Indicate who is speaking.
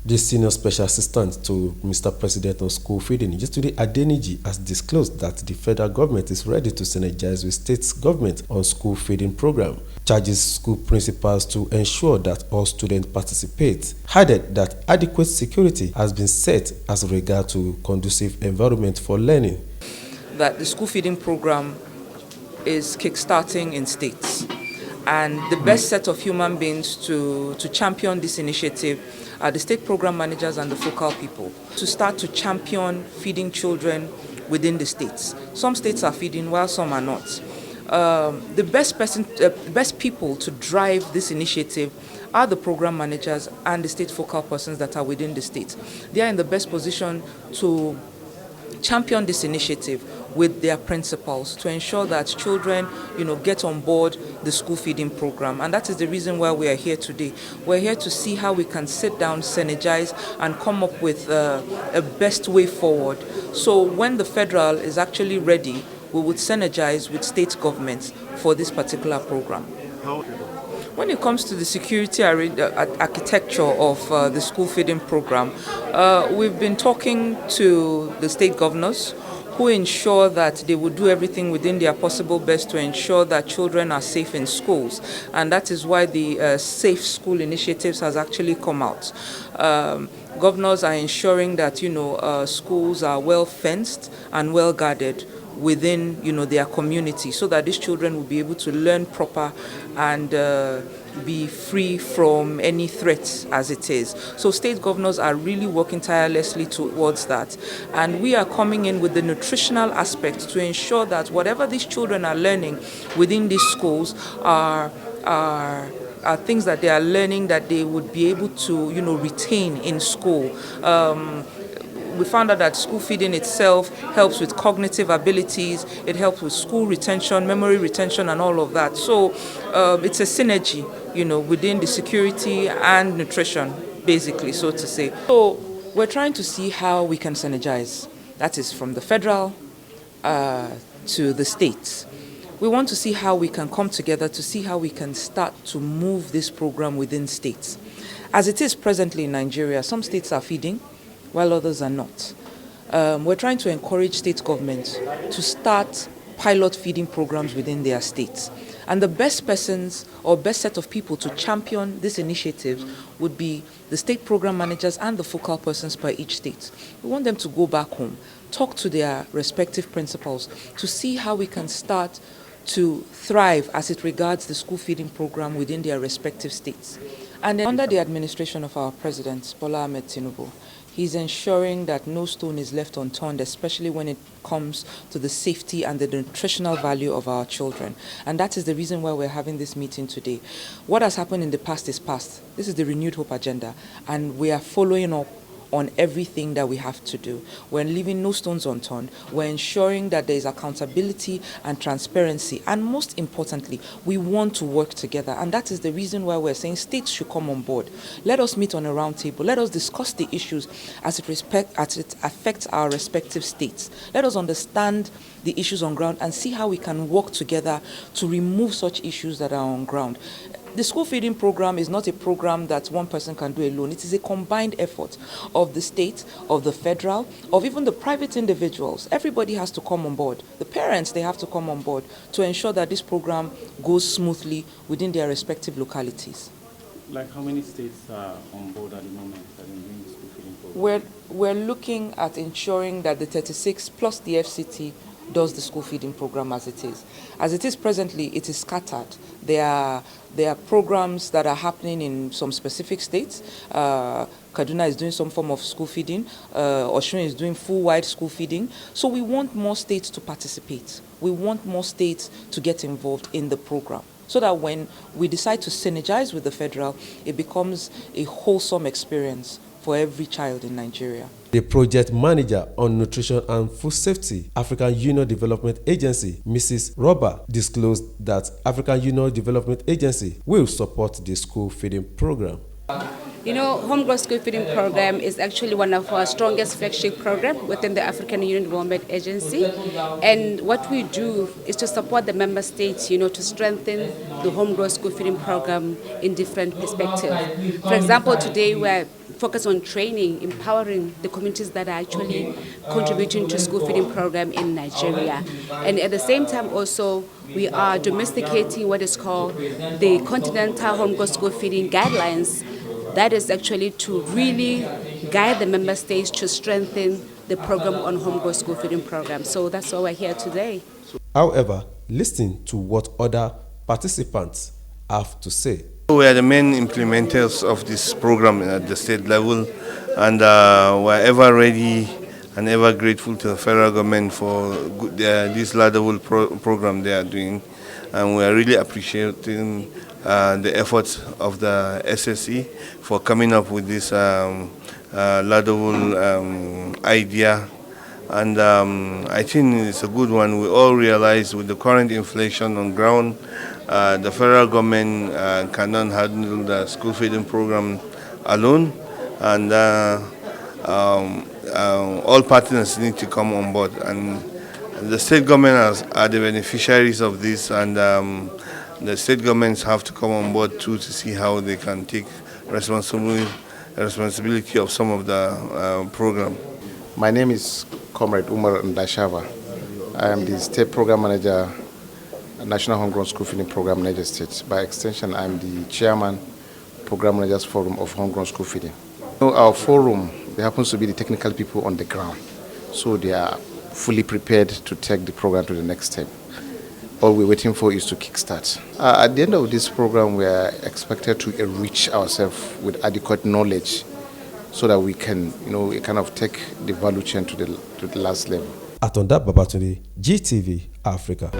Speaker 1: The senior special assistant to Mr. President on school feeding, yesterday Adeniji, has disclosed that the federal government is ready to synergize with state government on school feeding program, charges school principals to ensure that all students participate, added that adequate security has been set as regard to conducive environment for learning.
Speaker 2: That the school feeding program is kickstarting in states. And the best set of human beings to champion this initiative are the state program managers and the focal people, to start to champion feeding children within the states. Some states are feeding while some are not. The best people to drive this initiative are the program managers and the state focal persons that are within the state. They are in the best position to champion this initiative with their principals to ensure that children, get on board the school feeding program. And that is the reason why we are here today. We're here to see how we can sit down, synergize, and come up with a best way forward. So when the federal is actually ready, we would synergize with state governments for this particular program. When it comes to the security architecture of the school feeding program, we've been talking to the state governors who ensure that they will do everything within their possible best to ensure that children are safe in schools. And that is why the Safe School Initiatives has actually come out. Governors are ensuring that, schools are well fenced and well guarded within their community, so that these children will be able to learn proper and be free from any threats as it is. So state governors are really working tirelessly towards that, and we are coming in with the nutritional aspect to ensure that whatever these children are learning within these schools are things that they are learning that they would be able to retain in school. We found out that school feeding itself helps with cognitive abilities, it helps with school retention, memory retention, and all of that. So it's a synergy, within the security and nutrition, basically, so to say. So we're trying to see how we can synergize. That is from the federal to the states. We want to see how we can come together to see how we can start to move this program within states. As it is presently in Nigeria, some states are feeding, while others are not. We're trying to encourage state governments to start pilot feeding programs within their states. And the best persons or best set of people to champion this initiative would be the state program managers and the focal persons per each state. We want them to go back home, talk to their respective principals to see how we can start to thrive as it regards the school feeding program within their respective states. And then under the administration of our President, Bola Ahmed Tinubu, he's ensuring that no stone is left unturned, especially when it comes to the safety and the nutritional value of our children. And that is the reason why we're having this meeting today. What has happened in the past is past. This is the Renewed Hope agenda, and we are following up on everything that we have to do. We're leaving no stones unturned. We're ensuring that there is accountability and transparency. And most importantly, we want to work together. And that is the reason why we're saying states should come on board. Let us meet on a round table. Let us discuss the issues as it affects our respective states. Let us understand the issues on ground and see how we can work together to remove such issues that are on ground. The school feeding program is not a program that one person can do alone. It is a combined effort of the state, of the federal, of even the private individuals. Everybody has to come on board. The parents, they have to come on board to ensure that this program goes smoothly within their respective localities.
Speaker 3: Like how many states are on board at the moment that are doing the school feeding program?
Speaker 2: We're looking at ensuring that the 36 plus the FCT does the school feeding program as it is. As it is presently, it is scattered. There are programs that are happening in some specific states. Kaduna is doing some form of school feeding. Osun is doing full-wide school feeding. So we want more states to participate. We want more states to get involved in the program, so that when we decide to synergize with the federal, it becomes a wholesome experience for every child in Nigeria.
Speaker 1: The project manager on nutrition and food safety, African Union Development Agency, Mrs. Roba, disclosed that African Union Development Agency will support the school feeding program.
Speaker 4: You know, Homegrown School Feeding Program is actually one of our strongest flagship programs within the African Union Development Agency. And what we do is to support the member states, you know, to strengthen the Homegrown School Feeding Program in different perspectives. For example, today we're focused on training, empowering the communities that are actually contributing to school feeding program in Nigeria. And at the same time also, we are domesticating what is called the Continental Homegrown School Feeding Guidelines. That is actually to really guide the member states to strengthen the program on homegrown school feeding program. So that's why we're here today.
Speaker 1: However, listen to what other participants have to say.
Speaker 5: We are the main implementers of this program at the state level, and we're ever ready and ever grateful to the federal government for this laudable program they are doing. And we are really appreciating the efforts of the SSE for coming up with this laudable idea. And I think it's a good one. We all realize with the current inflation on ground, the federal government cannot handle the school feeding program alone. And all partners need to come on board. And the state government are the beneficiaries of this, and the state governments have to come on board too to see how they can take responsibility of some of the program.
Speaker 6: My name is Comrade Umar Ndashava. I am the State Program Manager, National Homegrown School Feeding Program, Niger State. By extension, I am the Chairman, Program Managers Forum of Homegrown School Feeding. Our forum, there happens to be the technical people on the ground, so they are fully prepared to take the program to the next step. All we're waiting for is to kickstart. At the end of this program, we are expected to enrich ourselves with adequate knowledge so that we can, kind of take the value chain to the last level.
Speaker 1: Atonda Babatunde, GTV Africa.